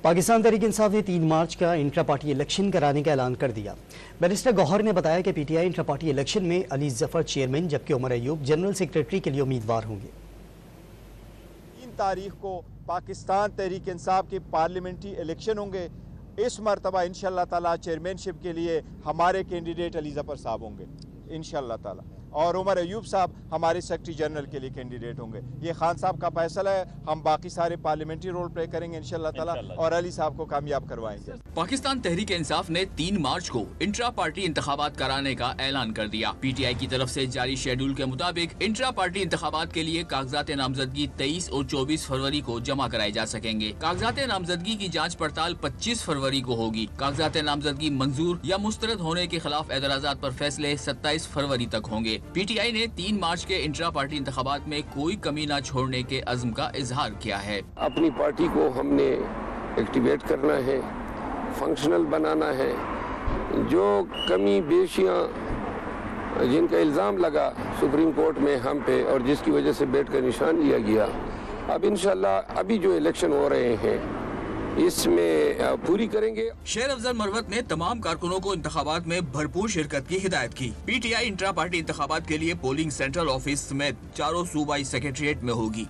पाकिस्तान तहरीक इंसाफ ने 3 मार्च का intra party election कराने का ऐलान कर दिया। बैरिस्टर गौहर ने बताया कि पीटीआई इंट्रा पार्टी इलेक्शन में अली जफर चेयरमैन जबकि उमर अयूब जनरल सेक्रेटरी के लिए उम्मीदवार होंगे। 3 तारीख को पाकिस्तान तहरीक इंसाफ के पार्लियामेंट्री इलेक्शन होंगे। इस मरतबा इंशाअल्लाह ताला चेयरमैनशिप के लिए हमारे कैंडिडेट अली जफर साहब होंगे इंशाअल्लाह ताला, और उमर अयूब साहब हमारे सेक्रेटरी जनरल के लिए कैंडिडेट होंगे। ये खान साहब का फैसला है, हम बाकी सारे पार्लियामेंट्री रोल प्ले करेंगे इंशाअल्लाह ताला और अली साहब को कामयाब करवाएंगे। पाकिस्तान तहरीक इंसाफ ने 3 मार्च को इंट्रा पार्टी इंतखाबात कराने का ऐलान कर दिया। पीटीआई की तरफ से जारी शेड्यूल के मुताबिक इंट्रा पार्टी इंतखाबात के लिए कागजात नामजदगी 23 और 24 फरवरी को जमा कराए जा सकेंगे। कागजात नामजदगी की जाँच पड़ताल 25 फरवरी को होगी। कागजात नामजदगी मंजूर या मुस्तरद होने के खिलाफ एतराजात पर फैसले 27 फरवरी तक होंगे। पीटीआई ने 3 मार्च के इंट्रा पार्टी इंतखाबात में कोई कमी न छोड़ने के अज़्म का इजहार किया है। अपनी पार्टी को हमने एक्टिवेट करना है, फंक्शनल बनाना है। जो कमी बेशियां जिनका इल्ज़ाम लगा सुप्रीम कोर्ट में हम पे और जिसकी वजह से बैठ कर निशान लिया गया, अब इंशाल्लाह अभी जो इलेक्शन हो रहे हैं इसमें पूरी करेंगे। शेर अफजल मरवत ने तमाम कारकुनों को इंतखाबात में भरपूर शिरकत की हिदायत की। पीटीआई इंट्रा पार्टी इंतखाबात के लिए पोलिंग सेंट्रल ऑफिस समेत चारों सूबाई सेक्रेटरिएट में होगी।